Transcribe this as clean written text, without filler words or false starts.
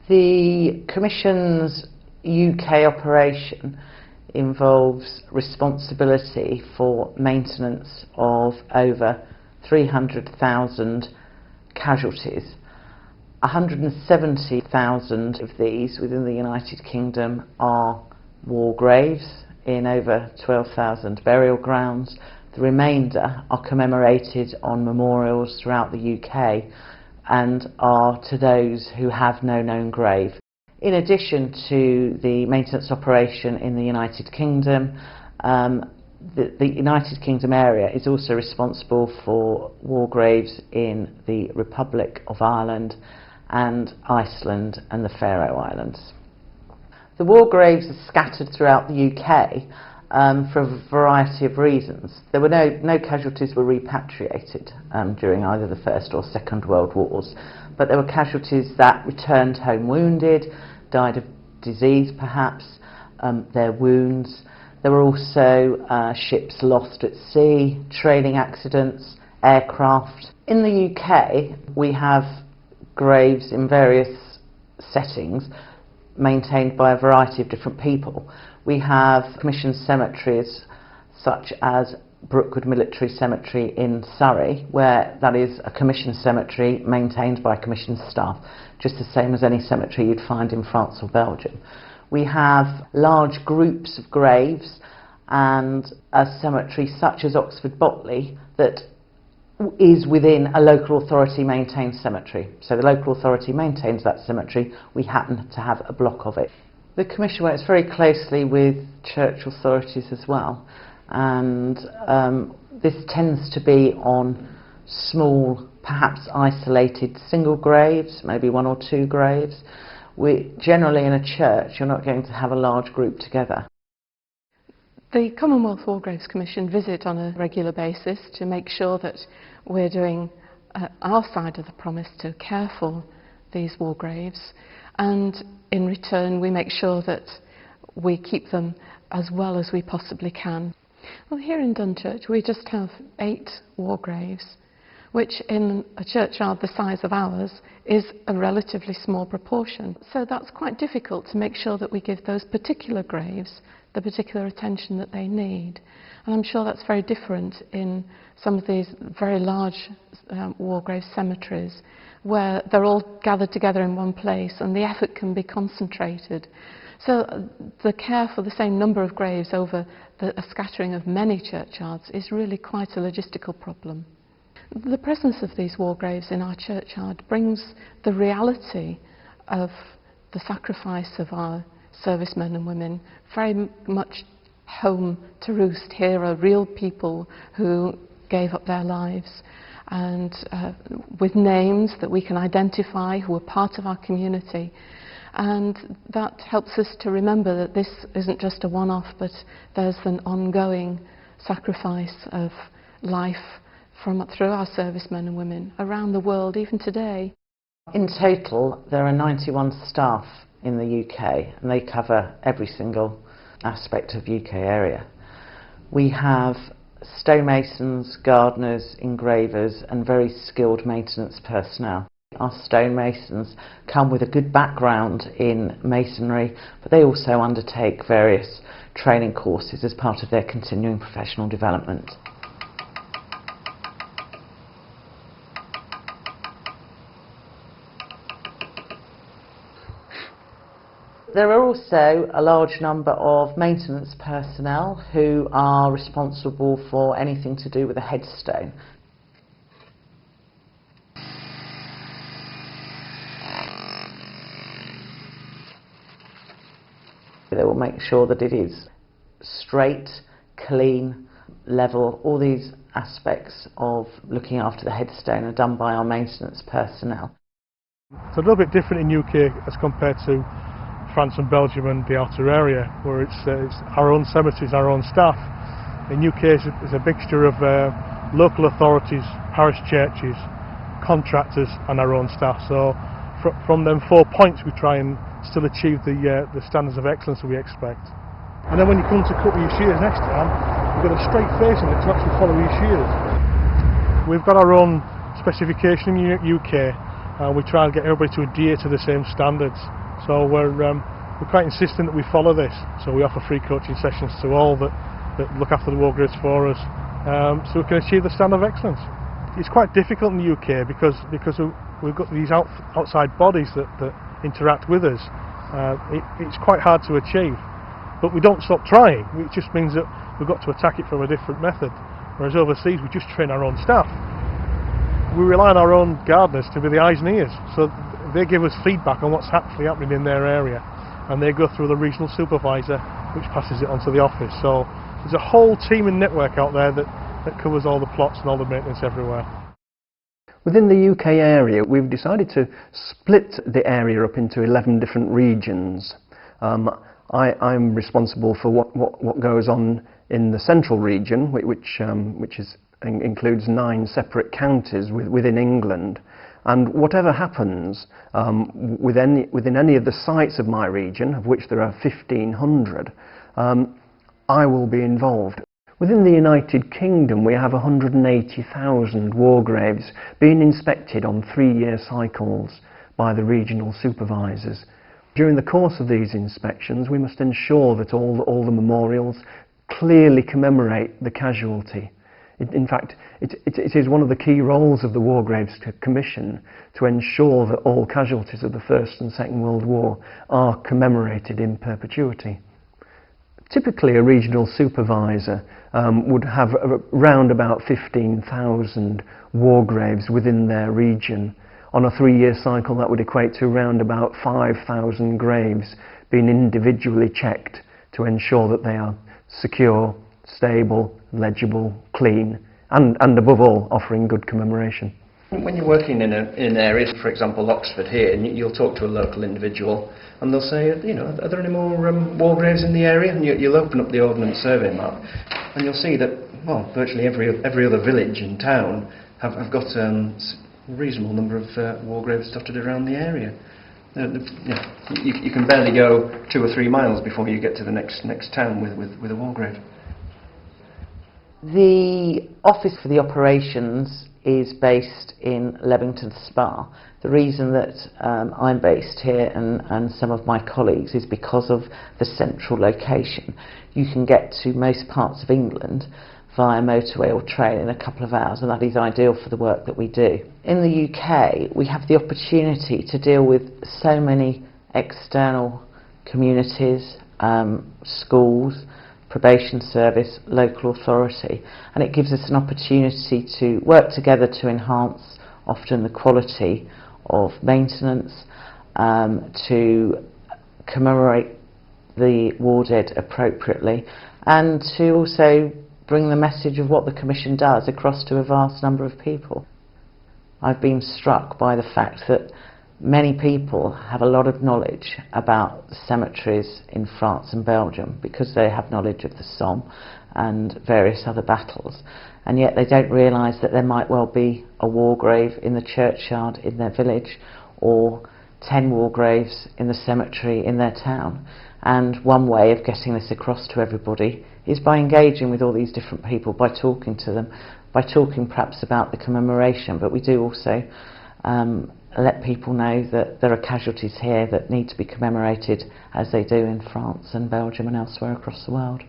The Commission's UK operation involves responsibility for maintenance of over 300,000 casualties. 170,000 of these within the United Kingdom are war graves in over 12,000 burial grounds. The remainder are commemorated on memorials throughout the UK and are to those who have no known grave. In addition to the maintenance operation in the United Kingdom, the United Kingdom area is also responsible for war graves in the Republic of Ireland and Iceland and the Faroe Islands. The war graves are scattered throughout the UK for a variety of reasons. There were no casualties were repatriated during either the First or Second World Wars, but there were casualties that returned home wounded, died of disease perhaps, their wounds. There were also ships lost at sea, training accidents, aircraft. In the UK we have graves in various settings maintained by a variety of different people. We have commissioned cemeteries such as Brookwood Military Cemetery in Surrey, where that is a commissioned cemetery maintained by commissioned staff, just the same as any cemetery you'd find in France or Belgium. We have large groups of graves and a cemetery such as Oxford Botley that is within a local authority maintained cemetery. So the local authority maintains that cemetery, we happen to have a block of it. The Commission works very closely with church authorities as well, and this tends to be on small, perhaps isolated single graves, maybe one or two graves. Generally in a church you're not going to have a large group together. The Commonwealth War Graves Commission visit on a regular basis to make sure that we're doing our side of the promise to care for these war graves, and in return we make sure that we keep them as well as we possibly can. Well, here in Dunchurch we just have 8 war graves, which in a churchyard the size of ours is a relatively small proportion. So that's quite difficult to make sure that we give those particular graves the particular attention that they need. And I'm sure that's very different in some of these very large war grave cemeteries, where they're all gathered together in one place and the effort can be concentrated. So the care for the same number of graves over a scattering of many churchyards is really quite a logistical problem. The presence of these war graves in our churchyard brings the reality of the sacrifice of our servicemen and women very much home to roost. Here are real people who gave up their lives, and with names that we can identify, who are part of our community. And that helps us to remember that this isn't just a one-off, but there's an ongoing sacrifice of life through our servicemen and women around the world, even today. In total, there are 91 staff in the UK, and they cover every single aspect of UK area. We have stonemasons, gardeners, engravers and very skilled maintenance personnel. Our stonemasons come with a good background in masonry, but they also undertake various training courses as part of their continuing professional development. There are also a large number of maintenance personnel who are responsible for anything to do with a headstone. They will make sure that it is straight, clean, level. All these aspects of looking after the headstone are done by our maintenance personnel. It's a little bit different in UK as compared to France and Belgium and the outer area, where it's our own cemeteries, our own staff. In UK it's a mixture of local authorities, parish churches, contractors and our own staff. So from them 4 points we try and still achieve the standards of excellence that we expect. And then when you come to cut your shears next time, you've got a straight face on it to actually follow your shears. We've got our own specification in UK, and we try and get everybody to adhere to the same standards. So we're quite insistent that we follow this. So we offer free coaching sessions to all that look after the war graves for us, so we can achieve the standard of excellence. It's quite difficult in the UK because we've got these outside bodies that interact with us. It's quite hard to achieve, but we don't stop trying. It just means that we've got to attack it from a different method. Whereas overseas we just train our own staff. We rely on our own gardeners to be the eyes and ears, so they give us feedback on what's actually happening in their area, and they go through the regional supervisor, which passes it on to the office. So there's a whole team and network out there that covers all the plots and all the maintenance everywhere. Within the UK area, we've decided to split the area up into 11 different regions. I'm responsible for what goes on in the central region, which includes 9 separate counties within England. And whatever happens within any of the sites of my region, of which there are 1,500, I will be involved. Within the United Kingdom, we have 180,000 war graves being inspected on 3-year cycles by the regional supervisors. During the course of these inspections, we must ensure that all the memorials clearly commemorate the casualty. In fact, it is one of the key roles of the War Graves Commission to ensure that all casualties of the First and Second World War are commemorated in perpetuity. Typically, a regional supervisor would have around about 15,000 war graves within their region. On a 3-year cycle, that would equate to around about 5,000 graves being individually checked to ensure that they are secure, stable, legible, clean, and above all, offering good commemoration. When you're working in an area, for example Oxford here, and you'll talk to a local individual and they'll say, you know, are there any more war graves in the area? And you'll open up the Ordnance Survey map and you'll see that, well, virtually every other village and town have got a reasonable number of war graves dotted around the area. You can barely go 2 or 3 miles before you get to the next town with a war grave. The office for the operations is based in Leamington Spa. The reason that I'm based here and some of my colleagues is because of the central location. You can get to most parts of England via motorway or train in a couple of hours, and that is ideal for the work that we do. In the UK, we have the opportunity to deal with so many external communities, schools, probation service, local authority, and it gives us an opportunity to work together to enhance often the quality of maintenance, to commemorate the war dead appropriately, and to also bring the message of what the Commission does across to a vast number of people. I've been struck by the fact that many people have a lot of knowledge about cemeteries in France and Belgium because they have knowledge of the Somme and various other battles, and yet they don't realise that there might well be a war grave in the churchyard in their village or 10 war graves in the cemetery in their town. And one way of getting this across to everybody is by engaging with all these different people, by talking to them, by talking perhaps about the commemoration, but we do also let people know that there are casualties here that need to be commemorated as they do in France and Belgium and elsewhere across the world.